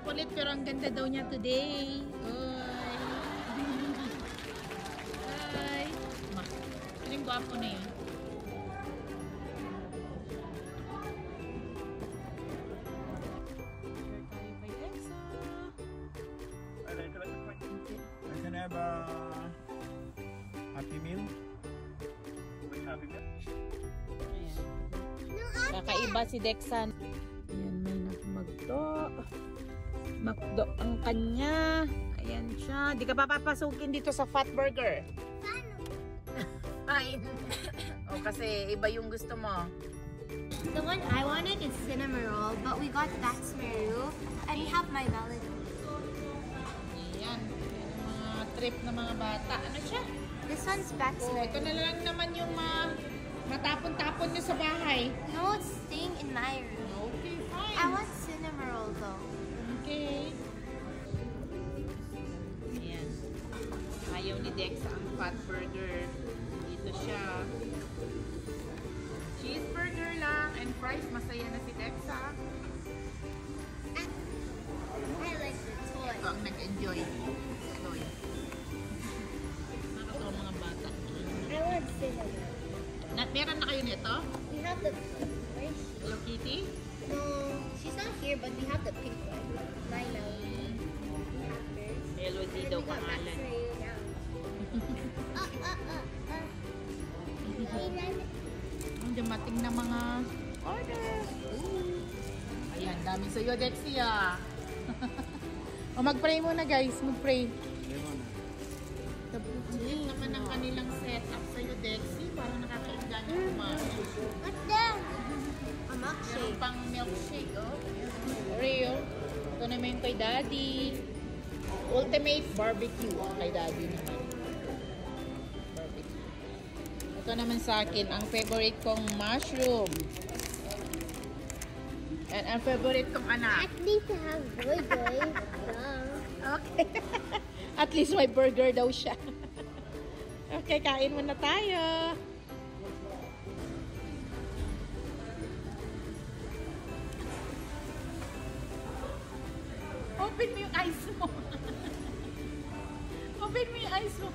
makulit pero ang ganda daw niya today. Uy. Ay. Yung gwapo na yun. I can have a Happy Meal. Which Happy Meal? Kakaiba si Dexan. Ayan, may nakmagdo. Makdo ang kanya. Ayan siya. Di ka pa papasukin dito sa Fat Burger. Fine. O kasi iba yung gusto mo. The one I wanted is cinnamon roll, but we got that's Meru, and we have my melody. Ayan. Mga trip na mga bata. Ano siya? This one's Bex Oh, ito na lang naman yung matapon-tapon nyo sa bahay. No, it's staying in my room. Okay, fine. I want cinnamon roll though. Okay. Ayan. Ayaw ni Dex ang Fat Burger. Dito siya. Cheeseburger lang and fries. Masaya na si Dex, ha? I like the toy. Ito ang nag-enjoy. Toy. Nakakatawa mga bata. I want cinnamon. Meron na kayo nito? We have the where's she? Hello Kitty? No, she's not here, but we have the pink one. My melody. We have hers. Melody And daw we got Bex pangalan. Meru now. Ang dumating na mga orders. Ooh. Ayan, dami sa'yo, Dexy, ah. O, mag-pray muna, guys. Mag-pray. Tabutin naman ang kanilang setup sa'yo, Dexy. Parang nakakainga niya kumain. What's that? A Meron milkshake. pang milkshake, oh. Oreo. Ito naman yung kay Daddy. Ultimate barbecue kay Daddy naman. Barbecue. Ito naman sa akin, ang favorite kong mushroom. And ang favorite kong anak. At least I have burger. Okay. At least may burger daw siya. Okay, kain muna tayo. Open mo yung eyes mo. Open mo yung eyes mo.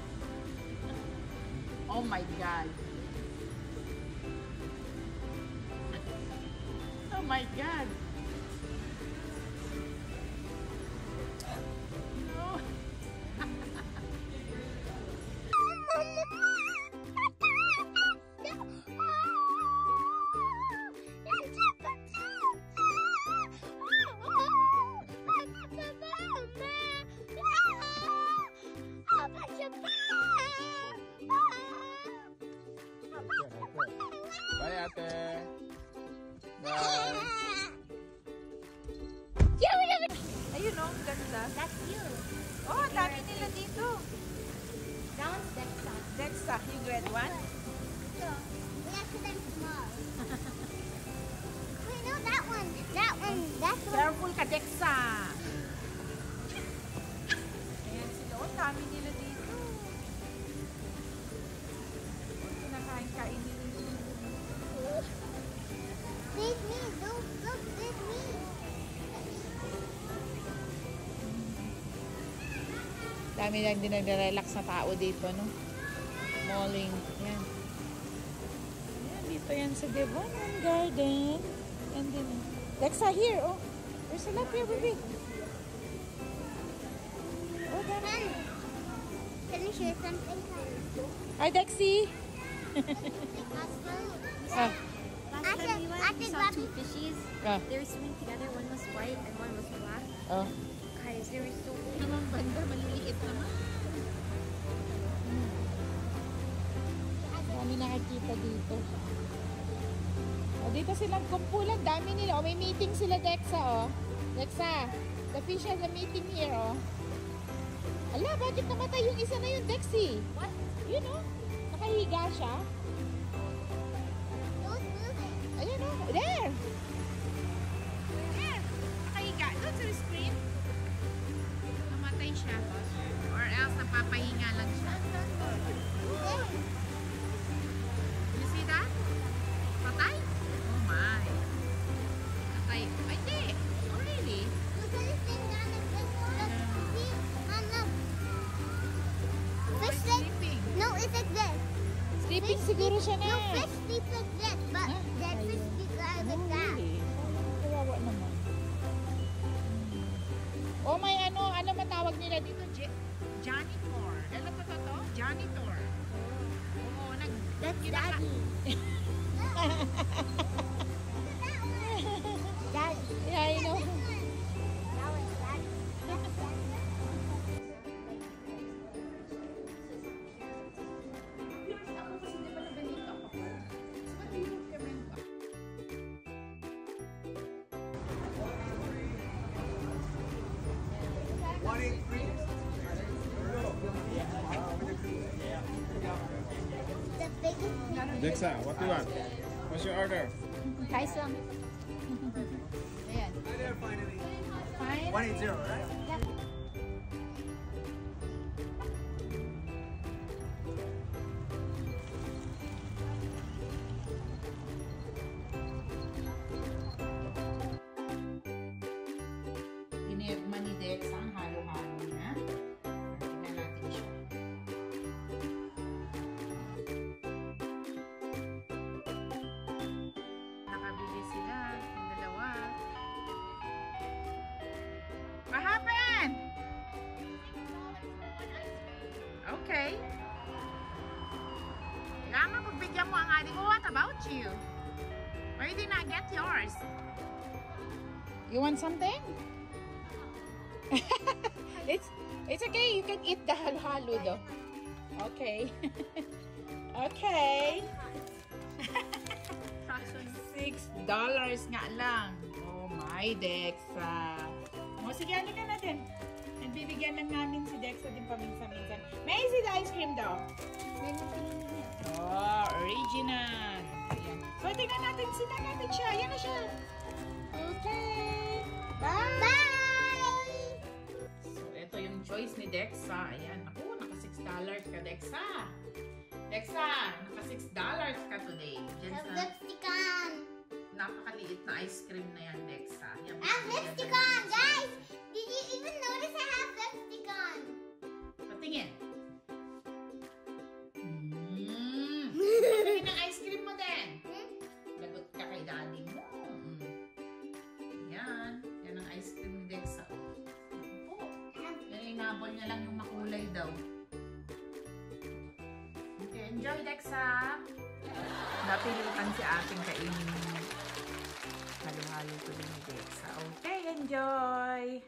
Oh my God. Oh my God. No. Bye, ate. Bye. Ayun oh, ganda. That's you. Oh, dami nila dito. That one's Dexa. Dexa, yung grade 1? Yeah, because I'm small. Wait, no, that one. That one. That's one. Careful ka, Dexa. Ayan sila. Oh, dami nila dito. Oh, kinakain-kain nila. Save me. Look, save me. Dami lang din nagre-relax na tao dito, no? Malling. Yan. Ayan, dito yan sa Devon Garden. And then, Dexa, here, oh. There's a lot here, baby. Oh, dami. Can you share something? Hi, Dexy. Ah, I saw two fishies. ah, They were swimming together. One was white and one was black. oh. Guys, they were so Namang banda, maliliit naman. Dami nakakita dito. O, dito silang kumpulan. Dami nila. O, may meeting sila, Dexa, o. Dexa, the fish has a meeting here, o. Ala, bakit namatay yung isa na yun, Dexy? What? Yun, o. Nakahiga siya. Ayan, o. There! There! Nakahiga. Doon sa screen. Namatay siya. Or else, napapahinga lang siya. You see that? Patay? Oh my. Patay. Ay, di. Oh, really? siguro siya na. No, fish sleeps like this, but Huh? dead fish sleeps like Oh, that. really? Kawawa naman. Oh, may ano matawag nila dito? Janitor. Alam mo to? Janitor. Oo, That's Daddy. Daddy. Yeah, I know. That was Daddy. The biggest. Dexa, what do you want? What's your order? Guys lang. Ayan. Fine. 180, right? Dinirma ni Dex ang halo-halo na. Tingnan natin siya. Nakabili sila. Yung dalawa. What happened? Okay. Kailangan pagbigyan mo ang adik ko. What about you? Why did not get yours? You want something? It's okay. You can eat the halo-halo though. Okay. Okay. $6 nga lang. Oh my, Dexa. O sige, ano ka natin? Nagbibigyan lang namin si Dexa din paminsan-minsan. May is the ice cream daw? Oh, original. Ayan. So, tingnan natin siya. Ayan na siya. Okay. Bye! Bye! So, ito yung choice ni Dexa. Ayan. Naku, naka $6 ka, Dexa. Dexa, naka $6 ka today. Diyan Have sa lipstick on. napakaliit na ice cream na yan, Dexa. Yan, I have lipstick on, guys! Did you even notice I have lipstick on? Patingin. Patingin ang ice cream mo din. Lagot ka kay daddy mo. Yan. Yan ang ice cream ni Dexa. Oh. Yan, inabol niya lang yung makulay daw. Okay, enjoy, Dexa. Napilitan si ating kainin. Halo-halo ko din ni Dexa. Okay, enjoy.